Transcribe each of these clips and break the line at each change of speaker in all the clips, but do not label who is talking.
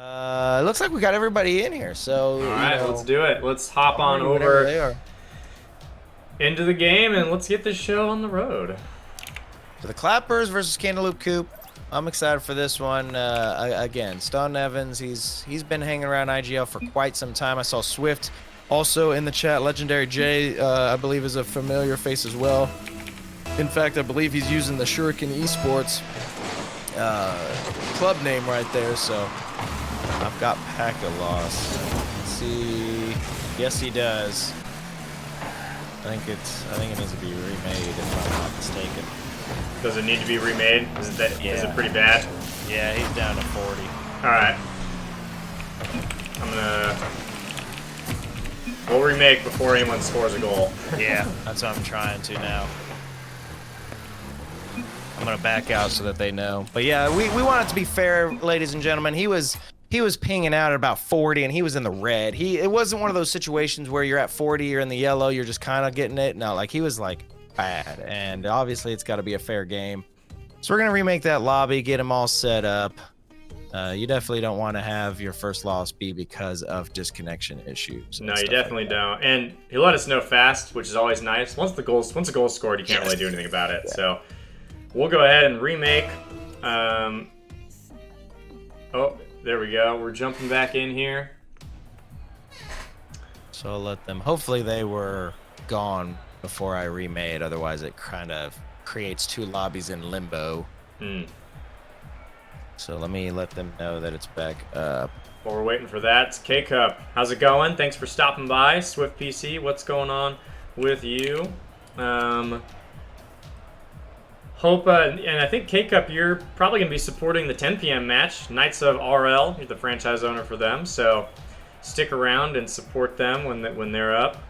It looks like we got everybody in here, so
All right, let's do it. Let's hop on over
they are.
into the game and let's get this show on the road.
So the Clappers versus Cantaloupe Coupe. I'm excited for this one. Again, Stone Evans, he's been hanging around IGL for quite some time. I saw Swift also in the chat. Legendary J, I believe, is a familiar face as well. In fact, I believe he's using the Shuriken Esports club name right there. So I've got Pack a loss. Let's see. Yes, he does. I think it needs to be remade if I'm not mistaken.
Does it need to be remade? Is it pretty bad?
Yeah, he's down to 40.
Alright. We'll remake before anyone scores a goal.
Yeah, that's what I'm trying to now. I'm gonna back out so that they know. But yeah, we want it to be fair, ladies and gentlemen. He was pinging out at about 40 and he was in the red. It wasn't one of those situations where you're at 40, you're in the yellow, you're just kind of getting it. No, like he was like bad, and obviously it's got to be a fair game. So we're gonna remake that lobby, get him all set up. You definitely don't want to have your first loss be because of disconnection issues.
No, you definitely don't. And he let us know fast, which is always nice. Once a goal's scored, you can't really do anything about it. Yeah. So we'll go ahead and remake. Oh, there we go. We're jumping back in here.
So I'll let them. Hopefully they were gone before I remade, otherwise it kind of creates two lobbies in limbo. So let me let them know that it's back up.
While we're waiting for that, it's K-Cup. How's it going? Thanks for stopping by. Swift PC, what's going on with you? Hope, and I think K-Cup, you're probably going to be supporting the 10 p.m. match. Knights of RL, you're the franchise owner for them, so stick around and support them when they're up.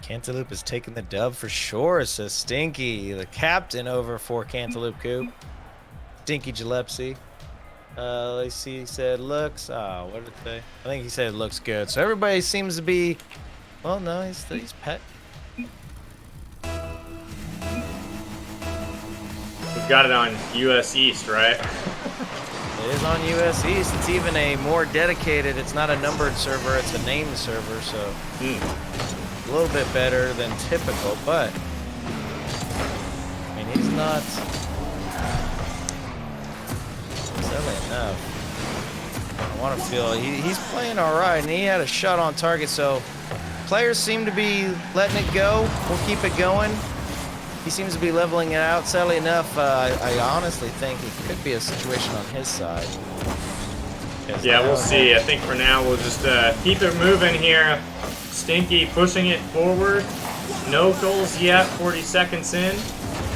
Cantaloupe is taking the dub for sure, says Stinky, the captain over for Cantaloupe Coupe. Stinky Gillespie. Let's see, he said looks. What did they? I think he said it looks good. So everybody seems to be. Well, no, he's pet.
We've got it on US East, right?
It is on US East. It's even a more dedicated. It's not a numbered server. It's a named server. So. A little bit better than typical, but I mean he's not silly enough. I want to feel he's playing all right, and he had a shot on target, so players seem to be letting it go. We'll keep it going. He seems to be leveling it out. Sadly enough, I honestly think it could be a situation on his side.
Yeah, we'll see. I think for now we'll just keep it moving here. Stinky pushing it forward. No goals yet, 40 seconds in.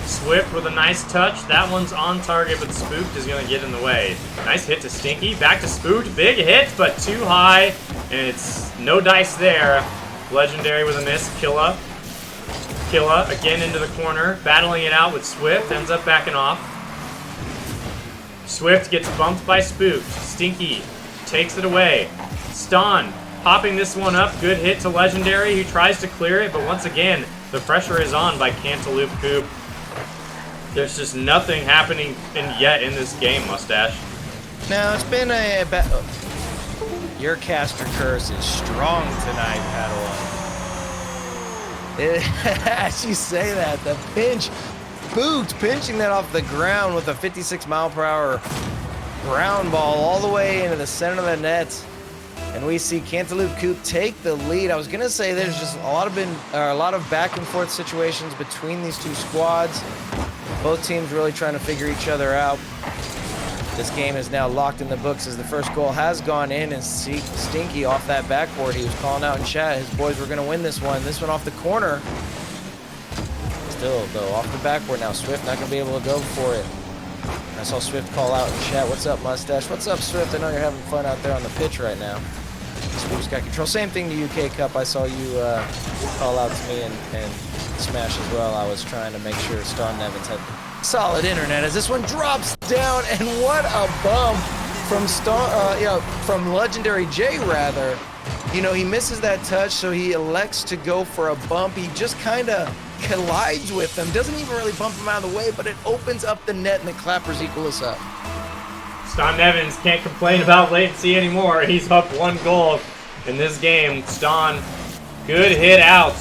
Swift with a nice touch. That one's on target, but Spooked is going to get in the way. Nice hit to Stinky. Back to Spooked. Big hit, but too high. And it's no dice there. Legendary with a miss. Killa again into the corner. Battling it out with Swift. Ends up backing off. Swift gets bumped by Spooked. Stinky takes it away. Ston popping this one up. Good hit to Legendary, who tries to clear it, but once again, the pressure is on by Cantaloupe Coupe. There's just nothing happening yet in this game, Mustache.
No, it's been your caster curse is strong tonight, Padawan. As you say that, the pinch, Spooked pinching that off the ground with a 56-mile-per-hour ground ball all the way into the center of the net. And we see Cantaloupe Coupe take the lead. I was gonna say there's just a lot of back and forth situations between these two squads. Both teams really trying to figure each other out. This game is now locked in the books as the first goal has gone in, and Stinky off that backboard. He was calling out in chat his boys were gonna win this one. This one off the corner. Still though, off the backboard now. Swift not gonna be able to go for it. I saw Swift call out in chat. What's up, Mustache? What's up, Swift? I know you're having fun out there on the pitch right now. Swift's got control. Same thing to UK Cup. I saw you call out to me and smash as well. I was trying to make sure Stone Evans had solid internet as this one drops down, and what a bump from from Legendary J rather. You know, he misses that touch, so he elects to go for a bump. He just kind of collides with them. Doesn't even really bump him out of the way, but it opens up the net and the Clappers equal us up.
Ston Evans can't complain about latency anymore. He's up 1 goal in this game. Ston, good hit out.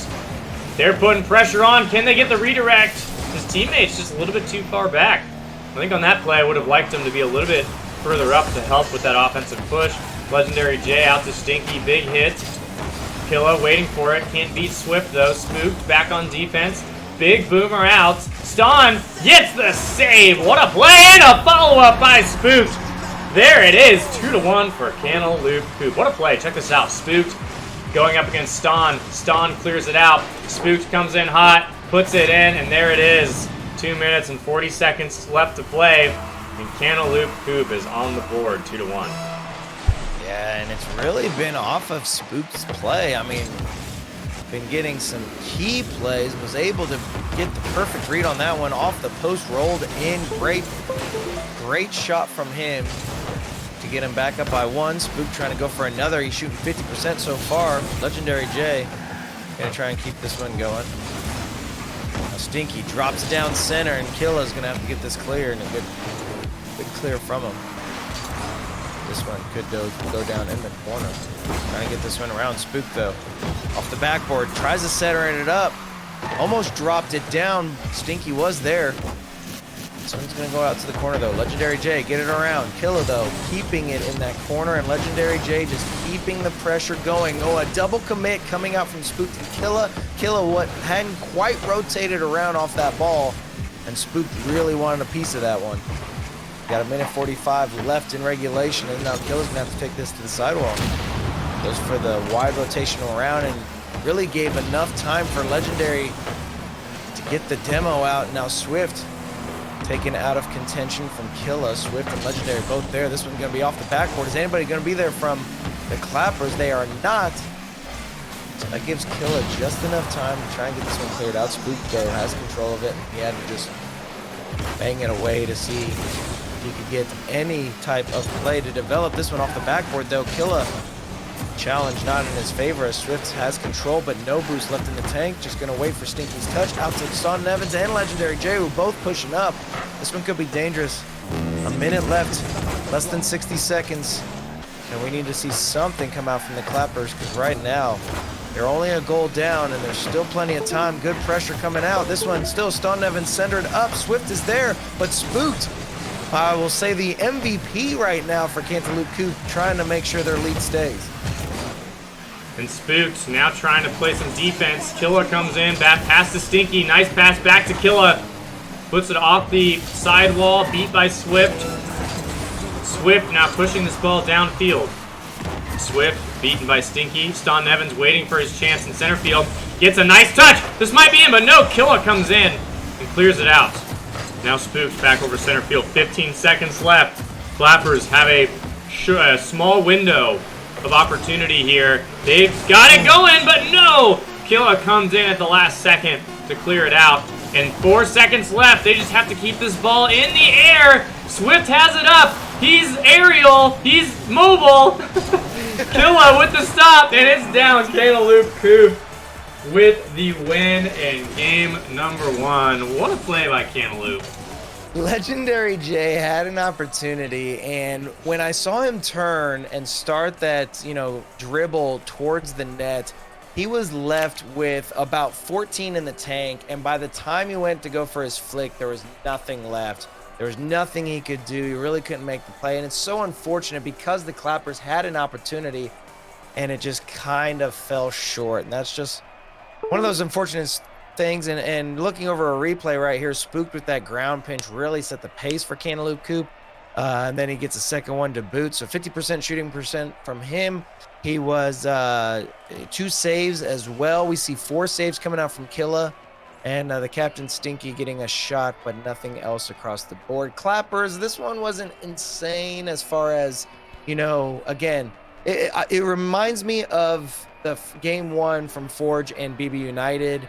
They're putting pressure on. Can they get the redirect? His teammate's just a little bit too far back. I think on that play, I would have liked him to be a little bit further up to help with that offensive push. Legendary J out to Stinky. Big hit. Killa waiting for it. Can't beat Swift, though. Spooked back on defense. Big boomer out. Ston gets the save. What a play and a follow-up by Spooked. There it is. 2-1 for Cantaloupe Coupe. What a play. Check this out. Spooked going up against Ston. Ston clears it out. Spooked comes in hot, puts it in, and there it is. 2 minutes and 40 seconds left to play, and Cantaloupe Coupe is on the board, 2-1.
Yeah, and it's really been off of Spooked's play. I mean, been getting some key plays, was able to get the perfect read on that one, off the post, rolled in. Great shot from him to get him back up by 1. Spook trying to go for another. He's shooting 50% so far. Legendary J gonna try and keep this one going. Now Stinky drops down center, and Killa's gonna have to get this clear, and a good clear from him. This one could go down in the corner. Trying to get this one around. Spook, though, off the backboard, tries to center it up. Almost dropped it down. Stinky was there. This one's going to go out to the corner, though. Legendary J, get it around. Killa, though, keeping it in that corner, and Legendary J just keeping the pressure going. Oh, a double commit coming out from Spook and Killa. Killa, what hadn't quite rotated around off that ball, and Spook really wanted a piece of that one. Got 1:45 left in regulation, and now Killa's going to have to take this to the sidewall. Goes for the wide rotational around, and really gave enough time for Legendary to get the demo out. Now Swift taken out of contention from Killa. Swift and Legendary both there. This one's going to be off the backboard. Is anybody going to be there from the Clappers? They are not. So that gives Killa just enough time to try and get this one cleared out. Spook, though, has control of it. He had to just bang it away to see if he could get any type of play to develop. This one off the backboard, though. Killa, challenge not in his favor, as Swift has control, but no boost left in the tank. Just going to wait for Stinky's touch. Out to Ston Evans and Legendary J, who both pushing up. This one could be dangerous. A minute left, less than 60 seconds. And we need to see something come out from the Clappers, because right now, they're only a goal down, and there's still plenty of time. Good pressure coming out. This one still Ston Evans centered up. Swift is there, but Spooked, I will say the MVP right now for Cantaloupe Coupe, trying to make sure their lead stays.
And Spooked now trying to play some defense. Killa comes in, back pass to Stinky. Nice pass back to Killa. Puts it off the sidewall, beat by Swift. Swift now pushing this ball downfield. Swift beaten by Stinky. Ston Evans waiting for his chance in center field. Gets a nice touch. This might be him, but no. Killa comes in and clears it out. Now Spooked back over center field. 15 seconds left. Clappers have a small window of opportunity here. They've got it going, but no! Killa comes in at the last second to clear it out. And 4 seconds left. They just have to keep this ball in the air. Swift has it up. He's aerial. He's mobile. Killa with the stop, and it's down. Cantaloupe Coupe with the win in game number 1. What a play by Cantaloupe.
Legendary J had an opportunity, and when I saw him turn and start that, dribble towards the net, he was left with about 14 in the tank, and by the time he went to go for his flick, there was nothing left. There was nothing he could do. He really couldn't make the play, and it's so unfortunate because the Clappers had an opportunity, and it just kind of fell short, and that's just one of those unfortunate things. And looking over a replay right here, Spooked with that ground pinch really set the pace for Cantaloupe Coupe, and then he gets a second one to boot, so 50% shooting percent from him. He was 2 saves as well. We see 4 saves coming out from Killa, and the captain Stinky getting a shot, but nothing else across the board. Clappers, this one wasn't insane as far as, again, it reminds me of the game 1 from Forge and BB United.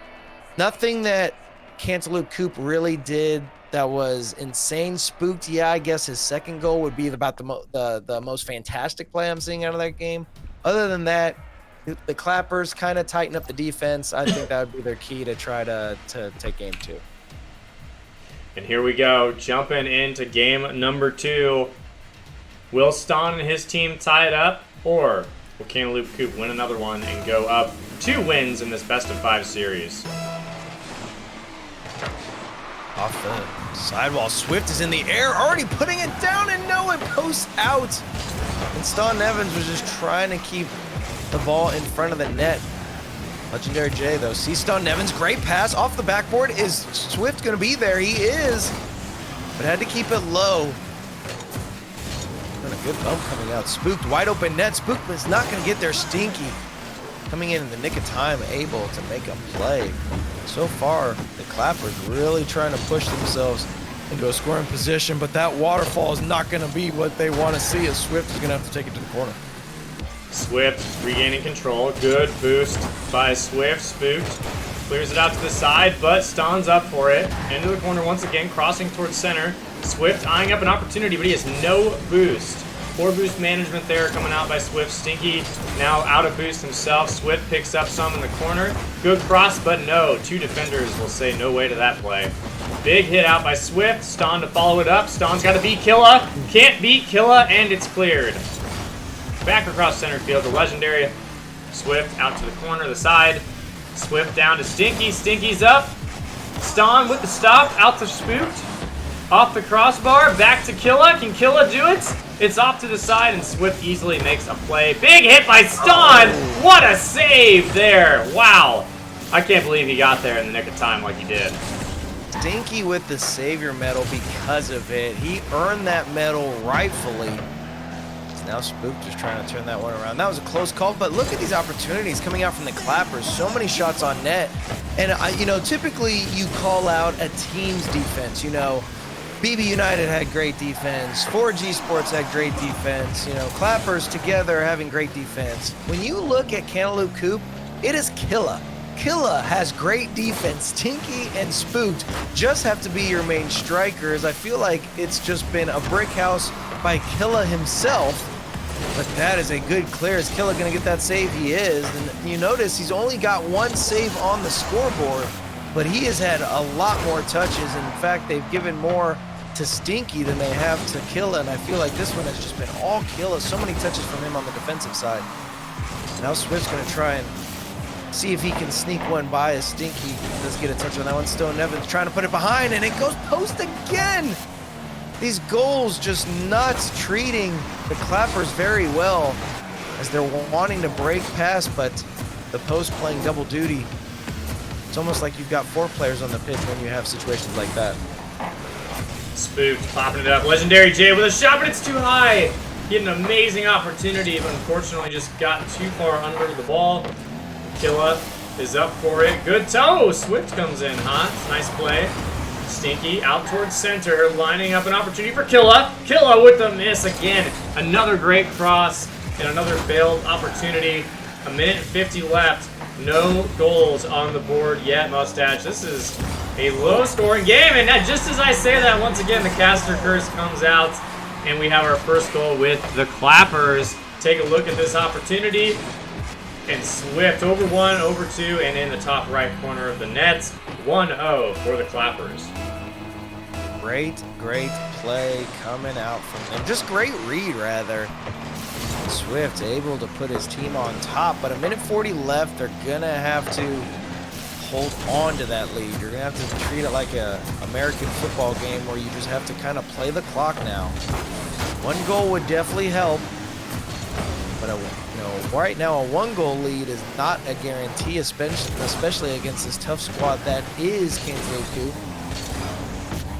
Nothing that Cantaloupe Coupe really did that was insane. Spooked, yeah, I guess his second goal would be about the most fantastic play I'm seeing out of that game. Other than that, the Clappers kind of tighten up the defense. I think that would be their key to try to take game 2.
And here we go, jumping into game number 2. Will Ston and his team tie it up, or will Cantaloupe Coupe win another one and go up 2 wins in this best-of-5 series?
Off the sidewall, Swift is in the air, already putting it down, and no, it posts out. And Ston Evans was just trying to keep the ball in front of the net. Legendary J, though, see Ston Evans, great pass off the backboard. Is Swift going to be there? He is, but had to keep it low. And a good bump coming out. Spooked, wide open net. Spooked is not going to get there. Stinky coming in the nick of time, able to make a play. So far, the Clappers really trying to push themselves into a scoring position, but that waterfall is not going to be what they want to see, as Swift is going to have to take it to the corner.
Swift regaining control. Good boost by Swift. Spooked clears it out to the side, but Ston's up for it. Into the corner once again, crossing towards center. Swift eyeing up an opportunity, but he has no boost. Poor boost management there coming out by Swift. Stinky now out of boost himself. Swift picks up some in the corner. Good cross, but no. 2 defenders will say no way to that play. Big hit out by Swift. Ston to follow it up. Ston's got to beat Killa. Can't beat Killa, and it's cleared. Back across center field, the legendary Swift out to the corner, the side. Swift down to Stinky. Stinky's up. Ston with the stop, out to Spooked. Off the crossbar, back to Killa. Can Killa do it? It's off to the side, and Swift easily makes a play. Big hit by Ston! What a save there! Wow. I can't believe he got there in the nick of time like he did.
Stinky with the Savior medal because of it. He earned that medal rightfully. Now Spooked is trying to turn that one around. That was a close call, but look at these opportunities coming out from the Clappers. So many shots on net. And, typically you call out a team's defense. BB United had great defense. 4G Sports had great defense. Clappers together having great defense. When you look at Cantaloupe Coupe, it is Killa. Killa has great defense. Tinky and Spooked just have to be your main strikers. I feel like it's just been a brick house by Killa himself. But that is a good clear. Is Killa going to get that save? He is. And you notice he's only got 1 save on the scoreboard, but he has had a lot more touches. In fact, they've given more to Stinky than they have to Killa, and I feel like this one has just been all Killa. So many touches from him on the defensive side. Now Swift's going to try and see if he can sneak one by as Stinky does get a touch on that one. Stone Evans trying to put it behind, and it goes post again. These goals just not treating the Clappers very well as they're wanting to break past, but the post playing double duty. It's almost like you've got 4 players on the pitch when you have situations like that.
Spooked, popping it up. Legendary J with a shot, but it's too high. He had an amazing opportunity, but unfortunately just got too far under the ball. Killa is up for it. Good toe. Swift comes in hot. Nice play. Stinky out towards center, lining up an opportunity for Killa. Killa with the miss again. Another great cross and another failed opportunity. 1:50 left. No goals on the board yet, Mustache. This is a low-scoring game, and just as I say that, once again, the caster curse comes out, and we have our first goal with the Clappers. Take a look at this opportunity, and Swift over 1, over 2, and in the top right corner of the net, 1-0 for the Clappers.
Great play coming out from them. Just great read, rather. Swift able to put his team on top, but 1:40 left. They're gonna have to hold on to that lead. You're gonna have to treat it like a American football game where you just have to kind of play the clock now. 1 goal would definitely help, but right now a 1-goal lead is not a guarantee, especially against this tough squad that is Cantaloupe Coupe.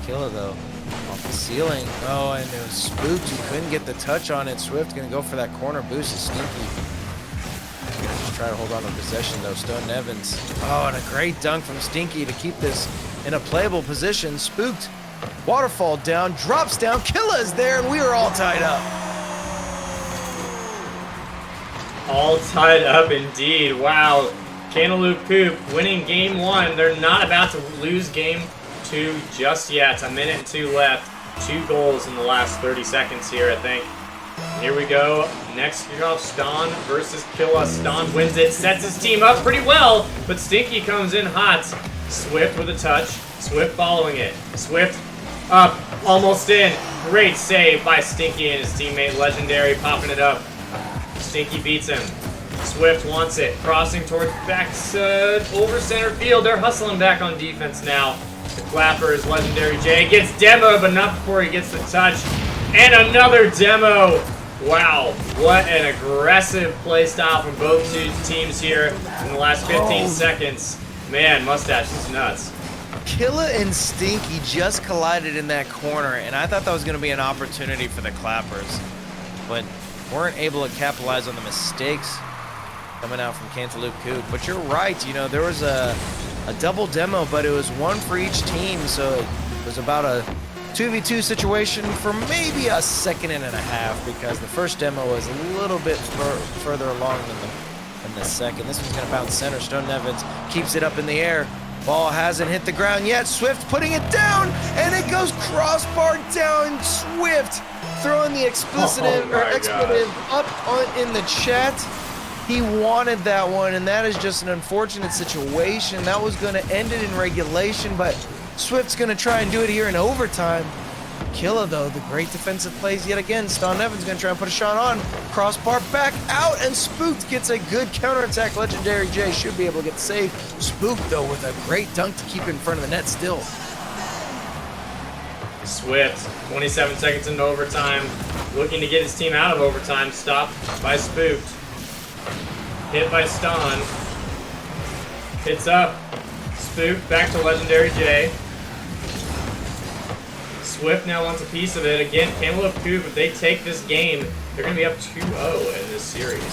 Killa though. Off the ceiling. Oh, and it was Spooked. He couldn't get the touch on it. Swift gonna go for that corner boost. Is Stinky. Gonna just try to hold on to possession though. Stone Evans. Oh, and a great dunk from Stinky to keep this in a playable position. Spooked. Waterfall down. Drops down. Killa is there, and we are all tied up.
All tied up indeed. Wow. Cantaloupe Coupe winning game 1. They're not about to lose game 2 just yet. 1:02 left. 2 goals in the last 30 seconds here, I think. Here we go. Next kickoff, Ston versus Killa. Ston wins it, sets his team up pretty well, but Stinky comes in hot. Swift with a touch. Swift following it. Swift up, almost in. Great save by Stinky and his teammate Legendary popping it up. Stinky beats him. Swift wants it, crossing towards back over center field. They're hustling back on defense now. The Clappers, Legendary J gets demoed, but not before he gets the touch. And another demo. Wow, what an aggressive play style from both teams here in the last 15 seconds. Man, Mustache is nuts.
Killa and Stinky just collided in that corner, and I thought that was going to be an opportunity for the Clappers, but weren't able to capitalize on the mistakes coming out from Cantaloupe Coupe. But you're right, you know, there was a double demo, but it was one for each team, so it was about a 2v2 situation for maybe a second and a half, because the first demo was a little bit further along than the second. This one's going to bounce center. Stone Evans keeps it up in the air. Ball hasn't hit the ground yet. Swift putting it down, and it goes crossbar down. Swift throwing the expletive up in the chat. He wanted that one, and that is just an unfortunate situation. That was going to end it in regulation, but Swift's going to try and do it here in overtime. Killa, though, the great defensive plays yet again. Stone Evans going to try and put a shot on. Crossbar back out, and Spooked gets a good counterattack. Legendary J should be able to get the save. Spooked, though, with a great dunk to keep in front of the net still.
Swift, 27 seconds into overtime, looking to get his team out of overtime. Stopped by Spooked. Hit by Stone. Hits up. Spooked back to Legendary J. Swift now wants a piece of it. Again, Cantaloupe Coupe, if they take this game, they're going to be up 2-0 in this series.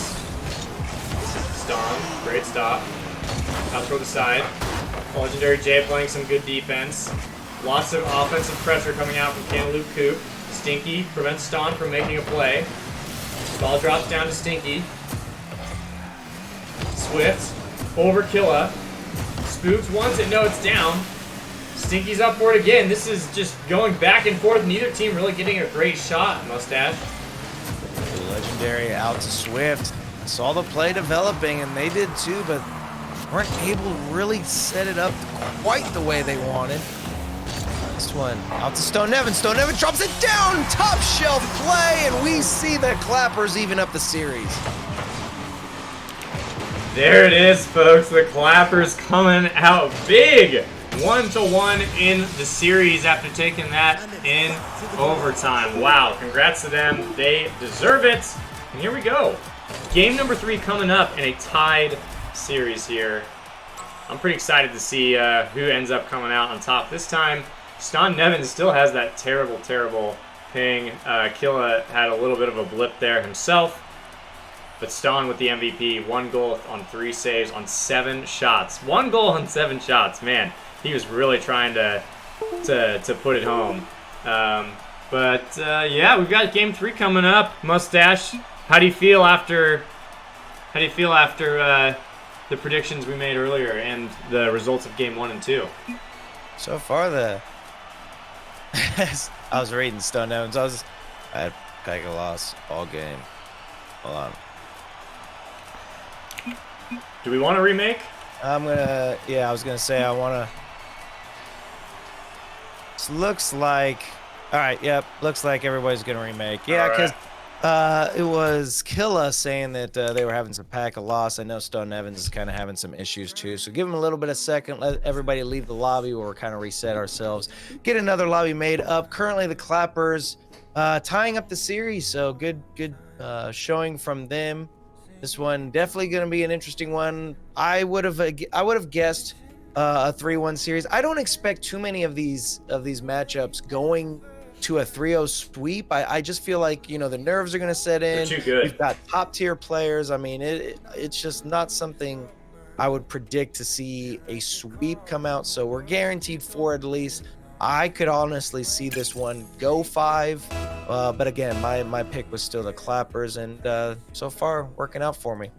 Stone, great stop. Out toward the side. Legendary J playing some good defense. Lots of offensive pressure coming out from Cantaloupe Coupe. Stinky prevents Stone from making a play. Ball drops down to Stinky. Swift over Killa. Spooked wants it. No, it's down. Stinky's up for it again. This is just going back and forth. Neither team really getting a great shot, Mustache.
Legendary out to Swift. Saw the play developing, and they did too, but weren't able to really set it up quite the way they wanted. Next one out to Stone Evans. Stone Evans drops it down. Top shelf play, and we see the Clappers even up the series.
There it is, folks. The Clappers coming out big. 1-1 in the series after taking that in overtime. Wow, congrats to them. They deserve it. And here we go. Game number 3 coming up in a tied series here. I'm pretty excited to see who ends up coming out on top this time. Stone Evans still has that terrible, terrible ping. Killa had a little bit of a blip there himself. But Stone with the MVP, 1 goal on 3 saves on 7 shots. 1 goal on 7 shots, man. He was really trying to put it home. Yeah, we've got game 3 coming up. Mustache, how do you feel after the predictions we made earlier and the results of game 1 and 2?
So far, I was reading Stone Evans. I had Pack a loss all game. Hold on.
Do we want to remake?
I was gonna say I wanna. This looks like, all right, yep, looks like everybody's gonna remake. Yeah, because it was Killa saying that they were having some pack of loss. I know Stone Evans is kind of having some issues too, so give him a little bit of second. Let everybody leave the lobby, or kind of reset ourselves. Get another lobby made up. Currently, the Clappers tying up the series, so good showing from them. This one definitely going to be an interesting one. I would have guessed a 3-1 series. I don't expect too many of these matchups going to a 3-0 sweep. I just feel like, you know, the nerves are going to set in.
They're too good.
We've got top tier players. I mean, it's just not something I would predict to see a sweep come out. So we're guaranteed 4 at least. I could honestly see this one go 5. But again, my pick was still the Clappers, and so far working out for me.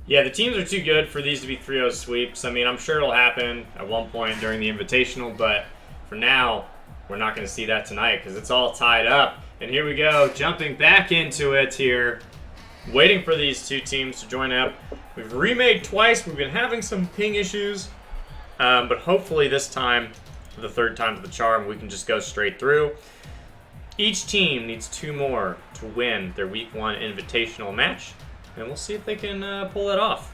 Yeah, the teams are too good for these to be 3-0 sweeps. I mean, I'm sure it'll happen at one point during the Invitational, but for now, we're not going to see that tonight because it's all tied up. And here we go, jumping back into it here, waiting for these two teams to join up. We've remade twice. We've been having some ping issues, but hopefully this time, for the third time's the charm, we can just go straight through. Each team needs 2 more to win their Week 1 Invitational match, and we'll see if they can pull it off.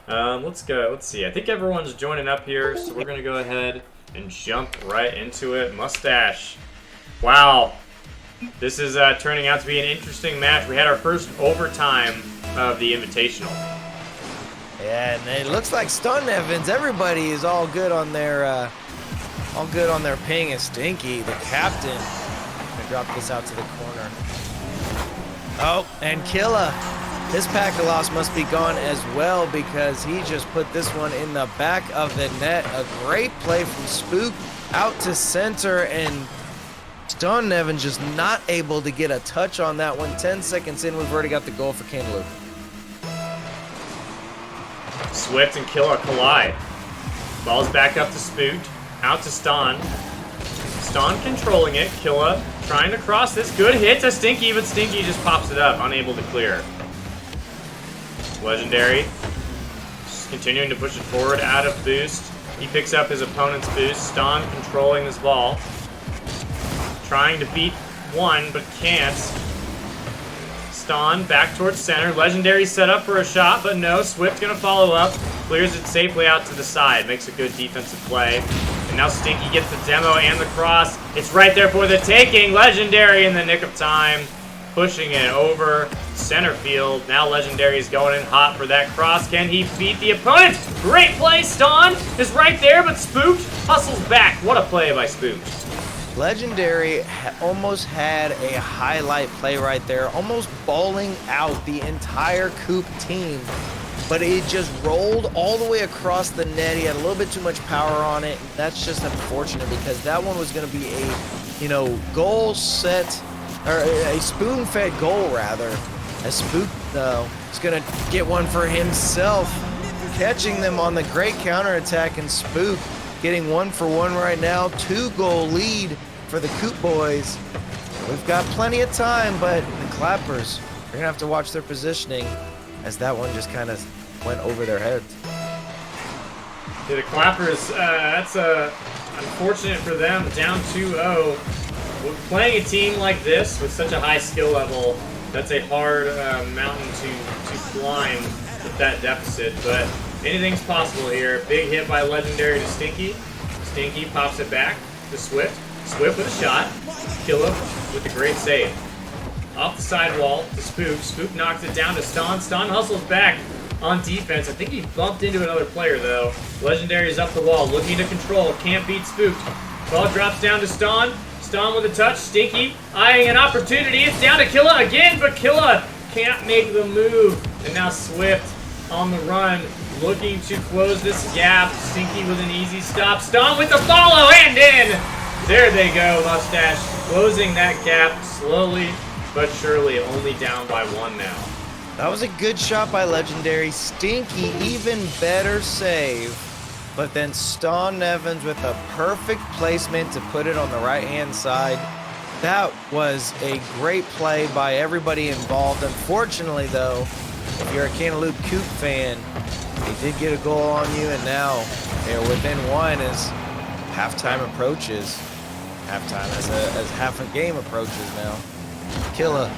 Let's go. Let's see. I think everyone's joining up here, so we're going to go ahead and jump right into it. Mustache. Wow. This is turning out to be an interesting match. We had our first overtime of the Invitational.
Yeah, and it looks like Stun Evans, everybody is all good on their ping, and Stinky, the captain, gonna drop this out to the corner. Oh, and Killa. His pack of loss must be gone as well because he just put this one in the back of the net. A great play from Spook out to center, and Stun Evans just not able to get a touch on that one. 10 seconds in, we've already got the goal for Cantaloupe.
Swift and Killa collide. Ball's back up to Spook. Out to Ston. Ston controlling it. Killa trying to cross this. Good hit to Stinky, but Stinky just pops it up, unable to clear. Legendary. Just continuing to push it forward, out of boost. He picks up his opponent's boost. Ston controlling this ball. Trying to beat one, but can't. Ston back towards center. Legendary set up for a shot, but no. Swift gonna follow up. Clears it safely out to the side. Makes a good defensive play. And now Stinky gets the demo and the cross. It's right there for the taking. Legendary in the nick of time. Pushing it over center field. Now Legendary is going in hot for that cross. Can he beat the opponent? Great play. Ston is right there, but Spooked hustles back. What a play by Spooked.
Legendary almost had a highlight play right there, almost bowling out the entire Coupe team, but it just rolled all the way across the net. He had a little bit too much power on it. That's just unfortunate because that one was going to be a, goal set, or a spoon-fed goal rather. A Spook, though, is going to get one for himself, catching them on the great counterattack, and Spook getting 1-for-1 right now. 2-goal lead for the Coupe boys. We've got plenty of time, but the Clappers are going to have to watch their positioning as that one just kind of went over their heads.
Yeah, the Clappers, that's unfortunate for them, down 2-0. Playing a team like this with such a high skill level, that's a hard mountain to climb with that deficit, but anything's possible here. Big hit by Legendary to Stinky. Stinky pops it back to Swift. Swift with a shot. Killa with a great save. Off the sidewall to Spook. Spook knocks it down to Ston. Ston hustles back on defense. I think he bumped into another player, though. Legendary is up the wall, looking to control. Can't beat Spook. Ball drops down to Ston. Ston with a touch. Stinky eyeing an opportunity. It's down to Killa again, but Killa can't make the move. And now Swift on the run, looking to close this gap. Stinky with an easy stop. Ston with the follow and in. There they go, Mustache. Closing that gap slowly but surely, only down by 1 now.
That was a good shot by Legendary. Stinky, even better save. But then Stone Evans with a perfect placement to put it on the right-hand side. That was a great play by everybody involved. Unfortunately, though, if you're a Cantaloupe Coupe fan, they did get a goal on you, and now they're within 1 as halftime approaches. Halftime as half a game approaches now. Killa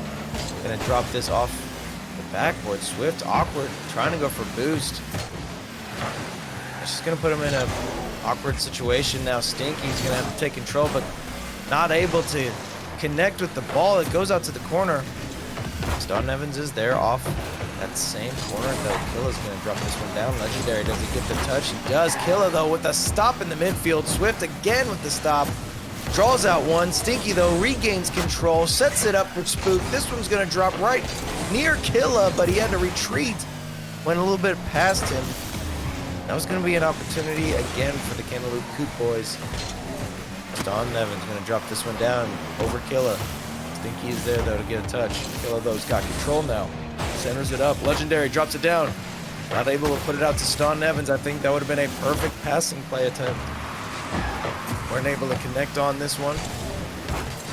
gonna drop this off the backboard. Swift, awkward, trying to go for boost. It's just gonna put him in a awkward situation now. Stinky's gonna have to take control, but not able to connect with the ball. It goes out to the corner. Stone Evans is there off that same corner, though. Killa's gonna drop this one down. Legendary, does he get the touch? He does. Killa, though, with a stop in the midfield. Swift again with the stop. Draws out one. Stinky, though, regains control. Sets it up for Spook. This one's going to drop right near Killa, but he had to retreat. Went a little bit past him. That was going to be an opportunity again for the Cantaloupe Coupe boys. Stone Evans going to drop this one down over Killa. Stinky is there, though, to get a touch. Killa, though, has got control now. Centers it up. Legendary drops it down. Not able to put it out to Stone Evans. I think that would have been a perfect passing play attempt. weren't able to connect on this one.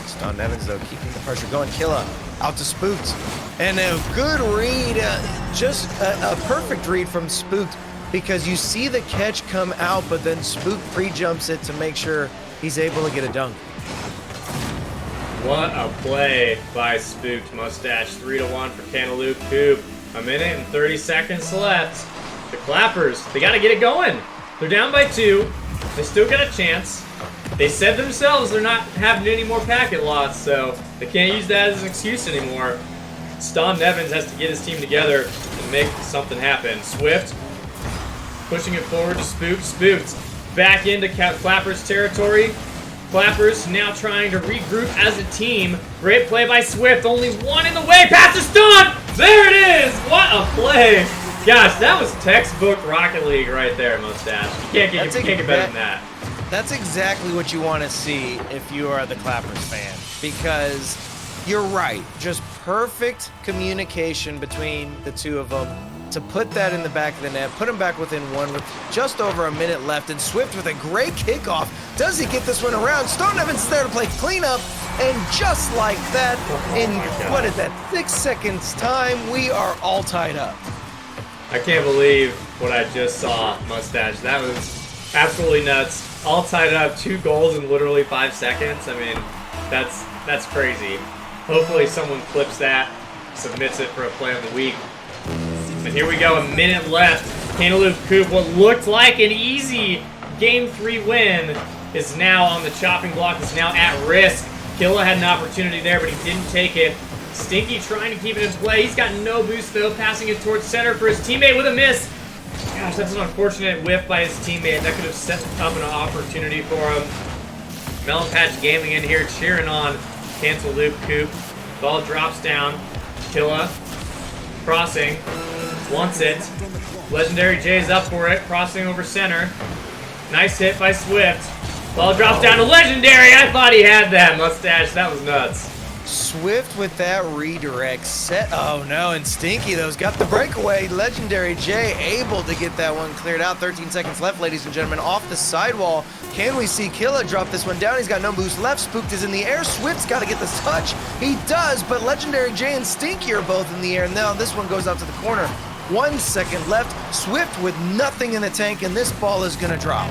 Stone Evans, though, keeping the pressure going. Killa out to Spooked. And a good read, just a perfect read from Spooked, because you see the catch come out, but then Spook pre-jumps it to make sure he's able to get a dunk.
What a play by Spooked Mustache. 3-1 for Cantaloupe. Coupe. A minute and 30 seconds left. The Clappers, they got to get it going. They're down by 2. They still got a chance. They said themselves they're not having any more packet loss, so they can't use that as an excuse anymore. Stone Evans has to get his team together and make something happen. Swift pushing it forward to Spooked. Spooked back into Clappers territory. Clappers now trying to regroup as a team. Great play by Swift. Only one in the way. Pass to Stone. There it is. What a play. Gosh, that was textbook Rocket League right there, Mustache. You can't get better than that.
That's exactly what you want to see if you are the Clappers fan, because you're right. Just perfect communication between the two of them to put that in the back of the net, put him back within 1 with just over a minute left, and Swift with a great kickoff. Does he get this one around? Stone Evans is there to play cleanup, and just like that, in, what is that, 6 seconds time, we are all tied up.
I can't believe what I just saw, Mustache. That was absolutely nuts. All tied up, 2 goals in literally 5 seconds. I mean, that's crazy. Hopefully someone clips that, submits it for a play of the week. But here we go, a minute left. Cantaloupe Coupe, what looked like an easy Game 3 win, is now on the chopping block, is now at risk. Killa had an opportunity there, but he didn't take it. Stinky trying to keep it in play. He's got no boost, though, passing it towards center for his teammate with a miss. Gosh, that's an unfortunate whiff by his teammate. That could have set up an opportunity for him. Melon Patch Gaming in here cheering on Cantaloupe Coupe. Ball drops down. Killa crossing. Wants it. Legendary J's up for it. Crossing over center. Nice hit by Swift. Ball drops down to Legendary. I thought he had that, Mustache. That was nuts.
Swift with that redirect set. Oh no, and Stinky though's got the breakaway. Legendary J able to get that one cleared out. 13 seconds left, ladies and gentlemen. Off the sidewall. Can we see Killa drop this one down? He's got no boost left. Spooked is in the air. Swift's got to get this touch. He does, but Legendary J and Stinky are both in the air. Now this one goes out to the corner. 1 second left. Swift with nothing in the tank, and this ball is going to drop.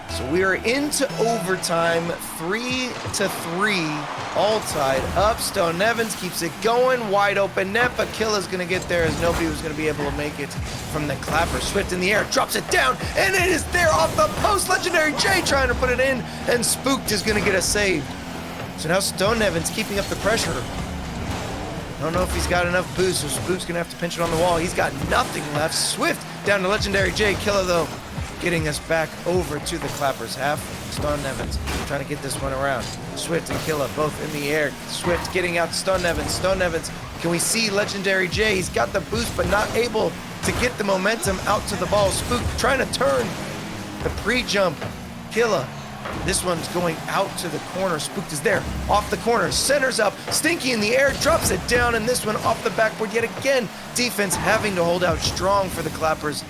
So we are into overtime, 3-3, all tied up. Stone Evans keeps it going, wide open net, but Killa's gonna get there as nobody was gonna be able to make it from the Clapper. Swift in the air, drops it down, and it is there off the post. Legendary J trying to put it in, and Spooked is gonna get a save. So now Stone Evans keeping up the pressure. I don't know if he's got enough boost, so Spook's gonna have to pinch it on the wall. He's got nothing left. Swift down to Legendary J. Killa, though, getting us back over to the Clappers half. Stone Evans trying to get this one around. Swift and Killa both in the air. Swift getting out to Stone Evans. Stone Evans, can we see Legendary J? He's got the boost, but not able to get the momentum out to the ball. Spook trying to turn the pre-jump. Killa, this one's going out to the corner. Spooked is there, off the corner, centers up. Stinky in the air, drops it down, and this one off the backboard yet again. Defense having to hold out strong for the Clappers,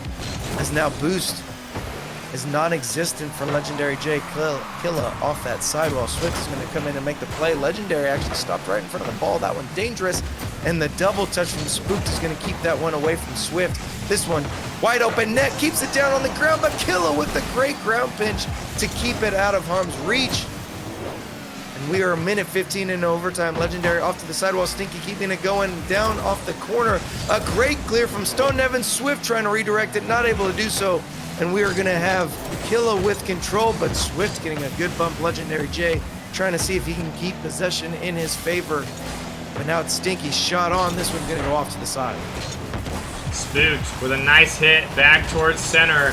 as now boost is non-existent for Legendary J. Killa off that sidewall. Swift is going to come in and make the play. Legendary actually stopped right in front of the ball. That one dangerous, and the double touch from Spooked is going to keep that one away from Swift. This one, wide open net, keeps it down on the ground, but Killa with the great ground pinch to keep it out of harm's reach. And we are a minute 15 in overtime. Legendary off to the sidewall. Stinky keeping it going down off the corner. A great clear from Stone Evans. Swift trying to redirect it, not able to do so. And we are going to have Killa with control, but Swift getting a good bump. Legendary J trying to see if he can keep possession in his favor. But now it's Stinky shot on. This one's going to go off to the side.
Spooked with a nice hit back towards center.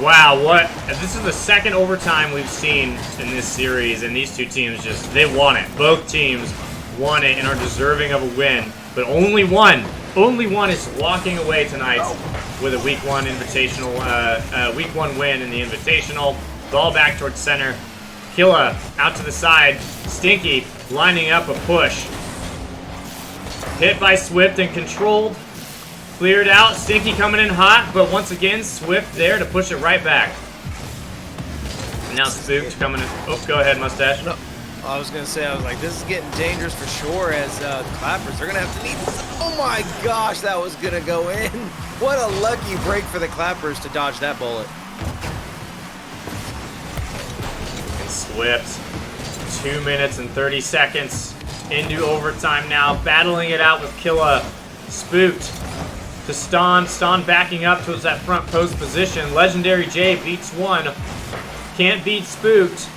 Wow, what? This is the second overtime we've seen in this series, and these two teams just, they want it. Both teams want it and are deserving of a win, but only one is walking away tonight with a week one invitational, week one win in the invitational. Ball back towards center. Killa out to the side. Stinky lining up a push. Hit by Swift and controlled. Cleared out. Stinky coming in hot, but once again, Swift there to push it right back. Now Spooked coming in. Oh, go ahead, Mustache.
No, I was gonna say, I was like, this is getting dangerous for sure. As the Clappers, they're gonna have to need. Oh my gosh, that was gonna go in. What a lucky break for the Clappers to dodge that bullet.
And Swift, 2 minutes and 30 seconds into overtime now, battling it out with Killa. Spooked to Ston. Ston backing up towards that front post position. Legendary J beats one. Can't beat Spooked.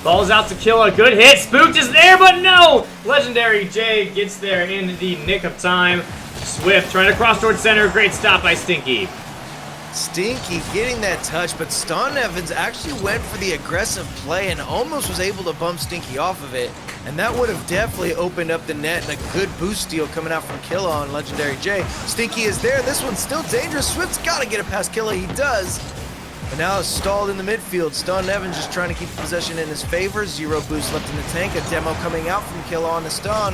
Ball's out to Killa. Good hit. Spooked is there, but no! Legendary J gets there in the nick of time. Swift trying to cross towards center. Great stop by Stinky.
Stinky getting that touch, but Ston Evans actually went for the aggressive play and almost was able to bump Stinky off of it. And that would have definitely opened up the net, and a good boost steal coming out from Killa on Legendary J. Stinky is there. This one's still dangerous. Swift's got to get it past Killa. He does. But now it's stalled in the midfield. Ston Evans just trying to keep possession in his favor. 0 boost left in the tank. A demo coming out from Killa on the Ston.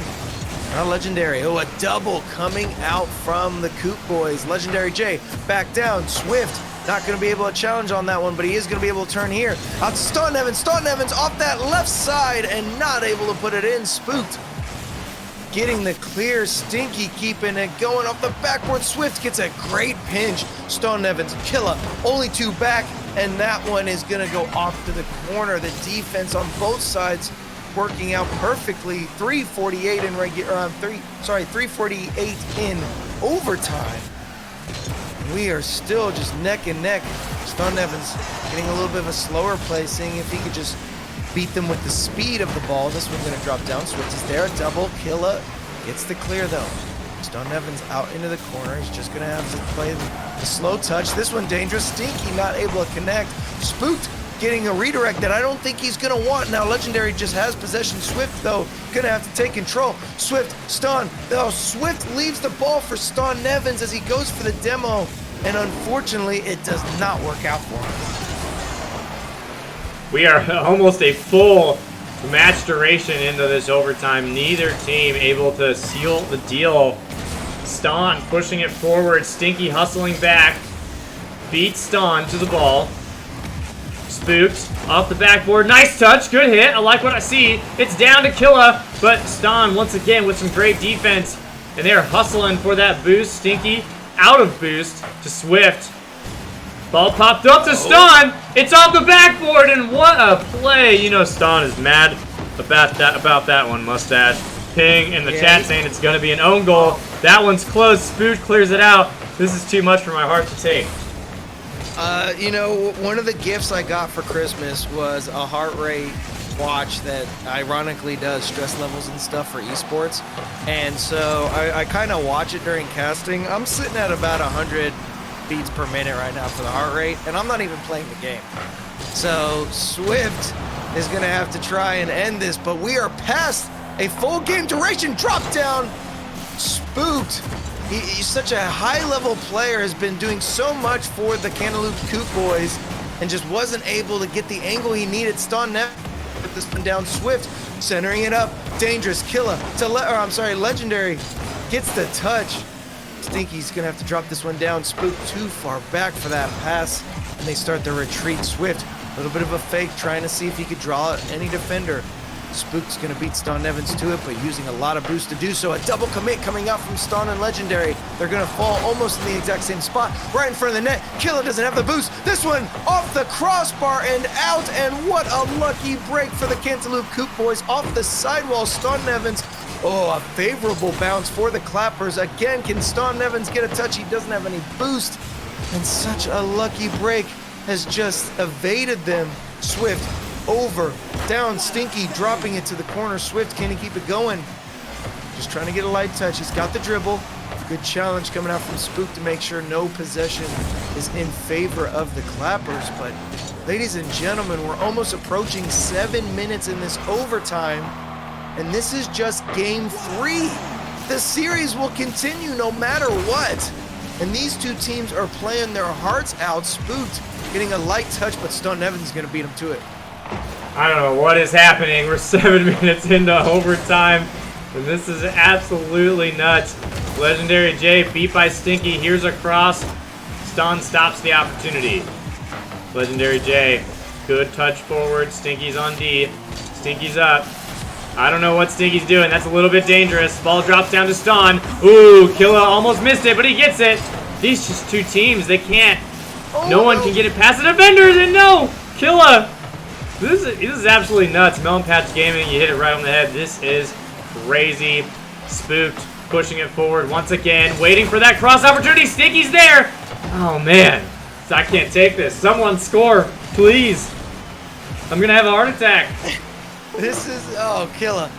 Now Legendary. Oh, a double coming out from the Coupe boys. Legendary J back down. Swift not going to be able to challenge on that one, but he is going to be able to turn here. Out to Ston Evans. Ston Evans off that left side and not able to put it in. Spooked getting the clear. Stinky keeping it going off the backboard. Swift gets a great pinch. Ston Evans, Killa, only 2 back, and that one is going to go off to the corner. The defense on both sides working out perfectly. 3:48 in 3:48 in overtime. We are still just neck and neck. Ston Evans getting a little bit of a slower play, seeing if he could just beat them with the speed of the ball. This one's going to drop down. Swift is there. Double. Killa gets the clear, though. Ston Evans out into the corner. He's just going to have to play the slow touch. This one dangerous. Stinky not able to connect. Spooked getting a redirect that I don't think he's going to want. Now Legendary just has possession. Swift, though, going to have to take control. Swift, Ston. Oh, Swift leaves the ball for Ston Evans as he goes for the demo. And unfortunately, it does not work out for him.
We are almost a full match duration into this overtime. Neither team able to seal the deal. Ston pushing it forward. Stinky hustling back. Beats Ston to the ball. Spooked off the backboard. Nice touch. Good hit. I like what I see. It's down to Killa, but Ston once again with some great defense. And they're hustling for that boost. Stinky out of boost to Swift. Ball popped up to Ston. It's off the backboard, and what a play. You know Ston is mad about that one, Mustache. Ping in the chat saying it's going to be an own goal. That one's close. Spooked clears it out. This is too much for my heart to take.
You know, one of the gifts I got for Christmas was a heart rate watch that ironically does stress levels and stuff for esports. And so I kind of watch it during casting. I'm sitting at about 100 beats per minute right now for the heart rate, and I'm not even playing the game. So Swift is going to have to try and end this, but we are past a full game duration. Drop down. Spooked. He's such a high-level player, has been doing so much for the Cantaloupe Coupe boys, and just wasn't able to get the angle he needed. Ston Net put this one down. Swift centering it up. Dangerous. Killa to Legendary gets the touch. Stinky's gonna have to drop this one down. Spook too far back for that pass, and they start the retreat. Swift, a little bit of a fake, trying to see if he could draw any defender. Spook's gonna beat Ston Evans to it, but using a lot of boost to do so. A double commit coming out from Ston and Legendary. They're gonna fall almost in the exact same spot, right in front of the net. Killa doesn't have the boost. This one off the crossbar and out, and what a lucky break for the Cantaloupe Coupe boys off the sidewall. Ston Evans. Oh, a favorable bounce for the Clappers. Again, can Ston Evans get a touch? He doesn't have any boost. And such a lucky break has just evaded them. Swift over, down, Stinky dropping it to the corner. Swift, can he keep it going? Just trying to get a light touch. He's got the dribble. Good challenge coming out from Spook to make sure no possession is in favor of the Clappers. But ladies and gentlemen, we're almost approaching 7 minutes in this overtime. And this is just game 3. The series will continue no matter what. And these two teams are playing their hearts out. Spooked getting a light touch, but Ston Evans is going to beat him to it.
I don't know what is happening. We're 7 minutes into overtime, and this is absolutely nuts. Legendary J beat by Stinky. Here's a cross. Ston stops the opportunity. Legendary J. Good touch forward. Stinky's on D. Stinky's up. I don't know what Stinky's doing. That's a little bit dangerous. Ball drops down to Ston. Ooh, Killa almost missed it, but he gets it. These just two teams, they can't. No one can get it past the defenders, and no! Killa! This is absolutely nuts. Melon Patch Gaming, you hit it right on the head. This is crazy. Spooked, pushing it forward once again, waiting for that cross opportunity. Stinky's there! Oh, man. I can't take this. Someone score, please. I'm gonna have a heart attack.
This is, oh, Killa.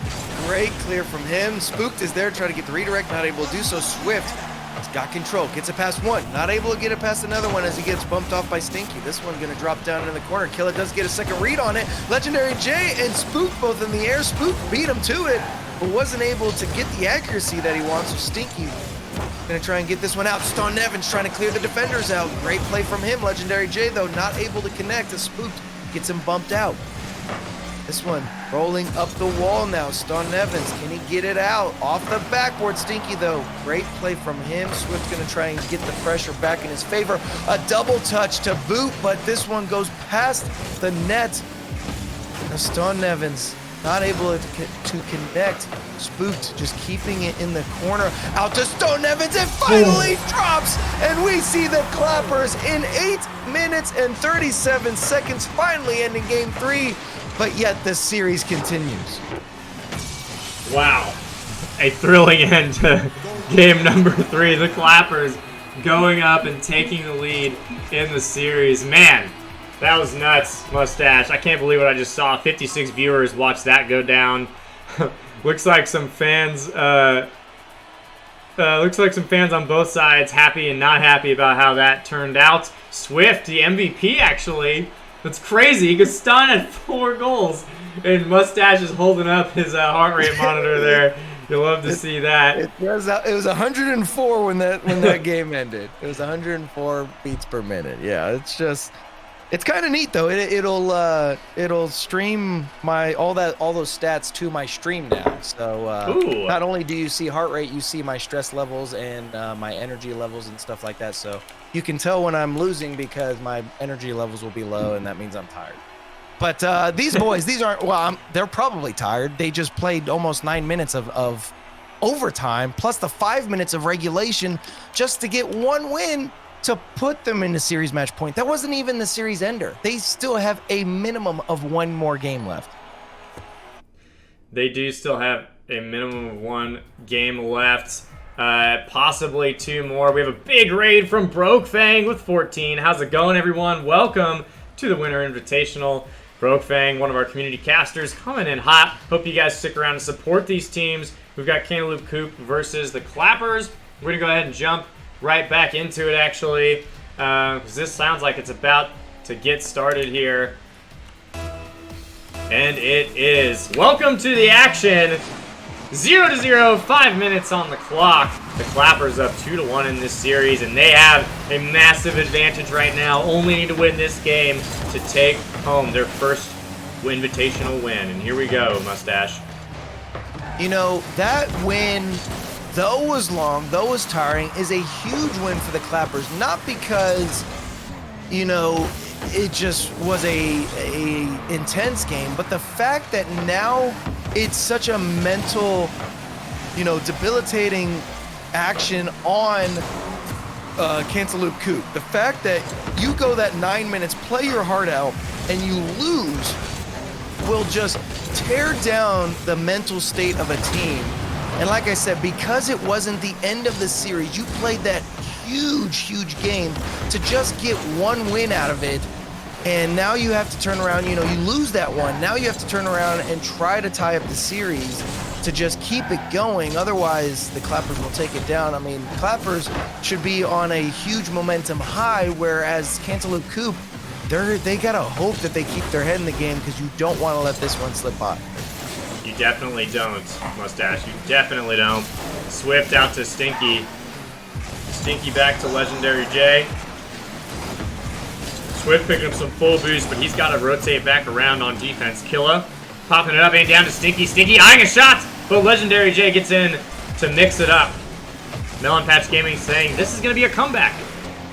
Great clear from him. Spooked is there trying to get the redirect, not able to do so. Swift has got control, gets it past one, not able to get it past another one as he gets bumped off by Stinky. This one gonna drop down in the corner. Killa does get a second read on it. Legendary J and Spooked both in the air. Spooked beat him to it, but wasn't able to get the accuracy that he wants. So Stinky gonna try and get this one out. Stone Evans trying to clear the defenders out. Great play from him. Legendary J, though, not able to connect as Spooked gets him bumped out. This one rolling up the wall now. Stone Evans, can he get it out? Off the backboard. Stinky, though. Great play from him. Swift gonna try and get the pressure back in his favor. A double touch to boot, but this one goes past the net. Now Stone Evans not able to connect. Spooked, just keeping it in the corner. Out to Stone Evans, and finally drops! And we see the Clappers in 8 minutes and 37 seconds, finally ending game 3. But yet the series continues.
Wow. A thrilling end to game number 3. The Clappers going up and taking the lead in the series. Man, that was nuts, Mustache. I can't believe what I just saw. 56 viewers watched that go down. Looks like some fans on both sides happy and not happy about how that turned out. Swift, the MVP, actually. That's crazy because Ston had 4 goals, and Mustache is holding up his heart rate monitor there. You'll love to see that.
It was 104 when that game ended. It was 104 beats per minute. Yeah, it's kind of neat though. It'll stream all those stats to my stream now. So not only do you see heart rate, you see my stress levels and my energy levels and stuff like that. So you can tell when I'm losing because my energy levels will be low, and that means I'm tired. But these boys, they're probably tired. They just played almost 9 minutes of overtime, plus the 5 minutes of regulation just to get one win to put them in the series match point. That wasn't even the series ender. They still have a minimum of 1 more game left.
They do still have a minimum of 1 game left. Possibly 2 more. We have a big raid from Brokefang with 14. How's it going, everyone? Welcome to the Winter Invitational. Brokefang, one of our community casters, coming in hot. Hope you guys stick around and support these teams. We've got Cantaloupe Coupe versus the Clappers. We're going to go ahead and jump right back into it, actually, because this sounds like it's about to get started here. And it is. Welcome to the action. 0-0, 5 minutes on the clock. The Clappers up 2-1 in this series, and they have a massive advantage right now. Only need to win this game to take home their first invitational win. And here we go, Mustache.
You know, that win, though was long, though was tiring, is a huge win for the Clappers. Not because, you know, it just was a intense game, but the fact that now it's such a mental, you know, debilitating action on Cantaloupe Coupe. The fact that you go that 9 minutes, play your heart out, and you lose will just tear down the mental state of a team. And like I said, because it wasn't the end of the series, you played that huge game to just get 1 win out of it. And now you have to turn around, you know, you lose that one. Now you have to turn around and try to tie up the series to just keep it going. Otherwise, the Clappers will take it down. I mean, Clappers should be on a huge momentum high, whereas Cantaloupe Coupe, they got to hope that they keep their head in the game because you don't want to let this one slip by.
You definitely don't, Mustache. You definitely don't. Swift out to Stinky. Stinky back to Legendary J. Swift picking up some full boost, but he's got to rotate back around on defense. Killa popping it up and down to Stinky. Stinky eyeing a shot, but Legendary J gets in to mix it up. Melon Patch Gaming saying this is going to be a comeback.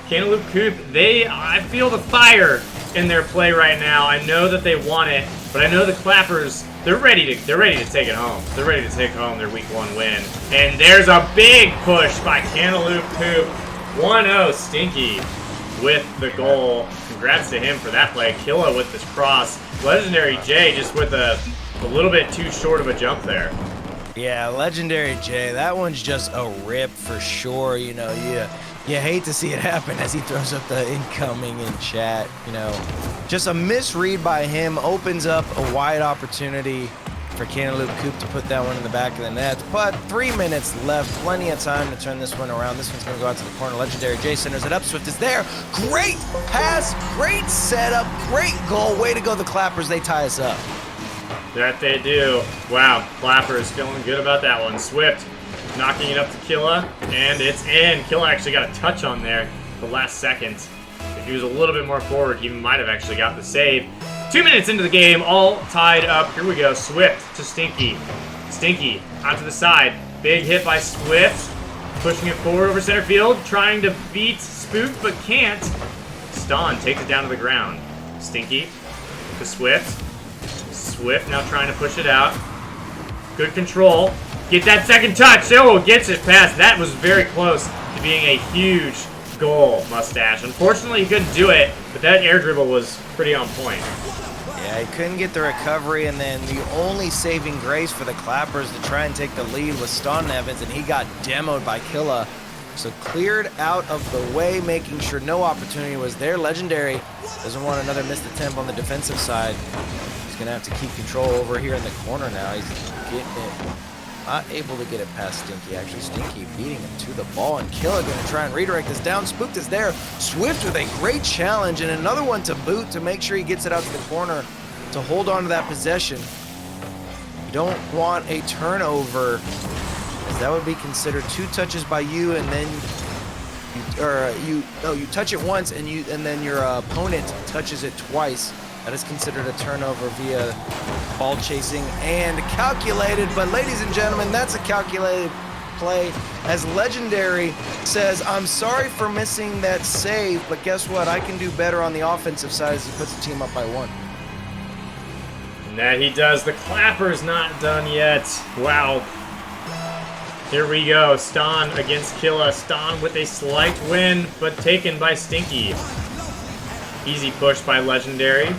Cantaloupe Coupe, I feel the fire in their play right now. I know that they want it, but I know the Clappers, they're ready to take it home. They're ready to take home their week 1 win. And there's a big push by Cantaloupe Coupe. 1-0 Stinky with the goal. Congrats to him for that play. Killa with this cross. Legendary J just with a little bit too short of a jump there.
Yeah, Legendary J, that one's just a rip for sure. You know, you hate to see it happen as he throws up the incoming in chat. You know, just a misread by him opens up a wide opportunity for Cantaloupe Coupe to put that one in the back of the net. But 3 minutes left, plenty of time to turn this one around. This one's going to go out to the corner. Legendary J centers it up. Swift is there. Great pass, great setup, great goal. Way to go, the Clappers. They tie us up.
That they do. Wow, Clappers feeling good about that one. Swift knocking it up to Killa, and it's in. Killa actually got a touch on there the last second. If he was a little bit more forward, he might have actually got the save. 2 minutes into the game, all tied up. Here we go. Swift to Stinky. Stinky onto the side. Big hit by Swift. Pushing it forward over center field. Trying to beat Spook, but can't. Ston takes it down to the ground. Stinky to Swift. Swift now trying to push it out. Good control. Get that second touch. Oh, gets it past. That was very close to being a huge goal, Mustache. Unfortunately, he couldn't do it, but that air dribble was pretty on point.
Yeah, he couldn't get the recovery, and then the only saving grace for the Clappers to try and take the lead was Staunton Evans, and he got demoed by Killa. So cleared out of the way, making sure no opportunity was there. Legendary doesn't want another missed attempt on the defensive side. He's going to have to keep control over here in the corner now. He's getting it. Not able to get it past Stinky. Actually, Stinky beating him to the ball, and Killa going to try and redirect this down. Spooked is there. Swift with a great challenge, and another one to boot to make sure he gets it out to the corner to hold on to that possession. You don't want a turnover, as that would be considered 2 touches by you, and then you touch it once, and then your opponent touches it twice. That is considered a turnover via ball chasing and calculated. But ladies and gentlemen, that's a calculated play, as Legendary says, I'm sorry for missing that save, but guess what? I can do better on the offensive side, as he puts the team up by 1.
And that he does. The Clapper's not done yet. Wow. Here we go. Ston against Killa. Ston with a slight win, but taken by Stinky. Easy push by Legendary.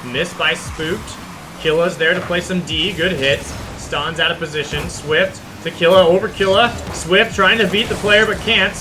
Missed by Spooked. Killa's there to play some D. Good hit. Ston's out of position. Swift to Killa. Over Killa. Swift trying to beat the player, but can't.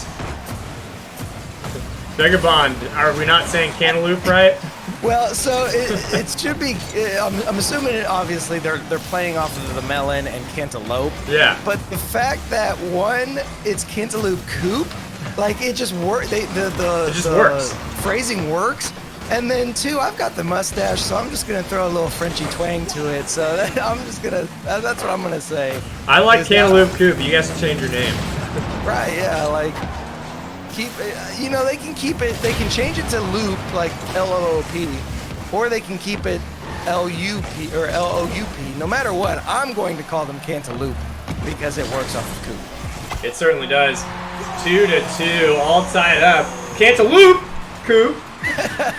Vagabond. Are we not saying Cantaloupe right?
Well, so it should be. I'm assuming obviously they're playing off of the Melon and Cantaloupe.
Yeah.
But the fact that one, it's Cantaloupe Coupe, like it just works. It just
works.
Phrasing works. And then 2, I've got the mustache, so I'm just gonna throw a little Frenchy twang to it. So I'm just gonna. That's what I'm gonna say.
I like Cantaloupe Coupe. You guys can change your name.
Right? Yeah. Like. Keep it, you know, they can keep it, they can change it to loop, like L-O-O-P, or they can keep it L-U-P or L-O-U-P. No matter what, I'm going to call them Cantaloupe because it works off of Coupe.
It certainly does. 2-2, all tied up. Cantaloupe Coupe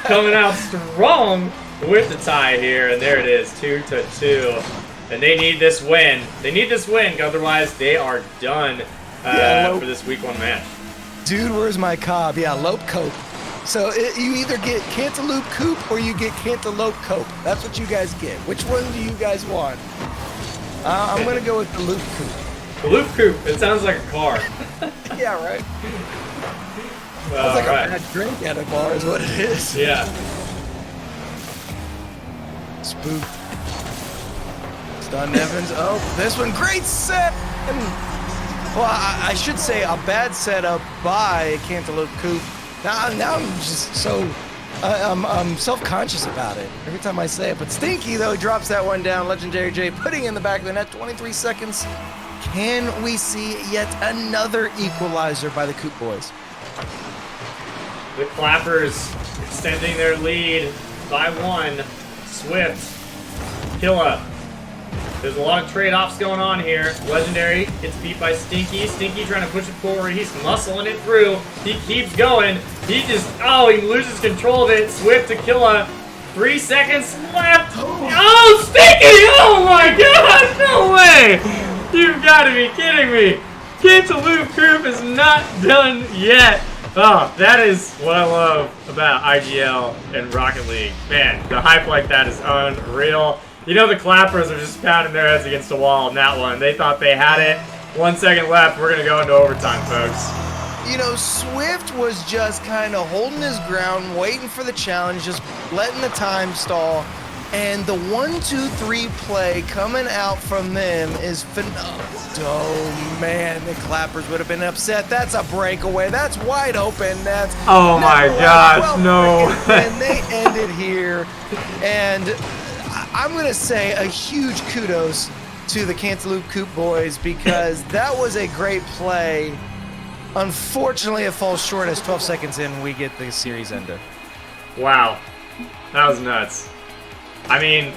coming out strong with the tie here, and there it is, 2-2. And they need this win. They need this win, otherwise they are done for this week 1 match.
Dude, where's my cob? Yeah, Lope Cope. So you either get Cantaloupe Coupe or you get Cantaloupe Cope. That's what you guys get. Which one do you guys want? I'm going to go with the Loop Coupe.
The Loop Coupe. It sounds like a car.
Yeah, right. Sounds like a bad drink at a bar is what it is.
Yeah.
Spook. Stun Evans. Oh, this one. Great set. Well, I should say a bad setup by Cantaloupe Coupe. Now I'm just so I'm self-conscious about it every time I say it. But Stinky, though, drops that one down. Legendary J putting in the back of the net. 23 seconds. Can we see yet another equalizer by the Coupe boys?
The Clappers extending their lead by 1. Swift. Killa. There's a lot of trade-offs going on here. Legendary gets beat by Stinky. Stinky trying to push it forward. He's muscling it through. He keeps going. He just, oh, he loses control of it. Swift to Killa. 3 seconds left. Oh, Stinky! Oh my god! No way! You've got to be kidding me. Cantaloupe Coupe is not done yet. Oh, that is what I love about IGL and Rocket League. Man, the hype like that is unreal. You know the clappers are just pounding their heads against the wall on that one. They thought they had it. 1 second left. We're going to go into overtime, folks.
You know, Swift was just kind of holding his ground, waiting for the challenge, just letting the time stall. And the 1-2-3 play coming out from them is phenomenal. Oh, man, the clappers would have been upset. That's a breakaway. That's wide open. That's
oh, my gosh, no.
And they ended here. And I'm going to say a huge kudos to the Cantaloupe Coupe boys because that was a great play. Unfortunately, it falls short as 12 seconds in, we get the series ender.
Wow. That was nuts. I mean,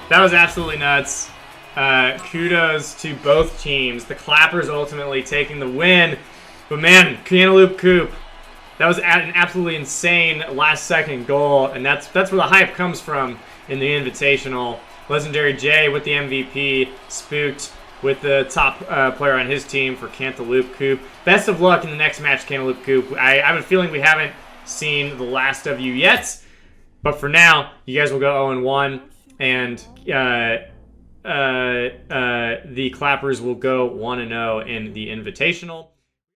that was absolutely nuts. Kudos to both teams. The Clappers ultimately taking the win. But man, Cantaloupe Coupe, that was an absolutely insane last-second goal, and that's where the hype comes from in the Invitational. Legendary J with the MVP, Spooked with the top player on his team for Cantaloupe Coupe. Best of luck in the next match, Cantaloupe Coupe. I have a feeling we haven't seen the last of you yet. But for now, you guys will go 0-1, and the Clappers will go 1-0 in the Invitational.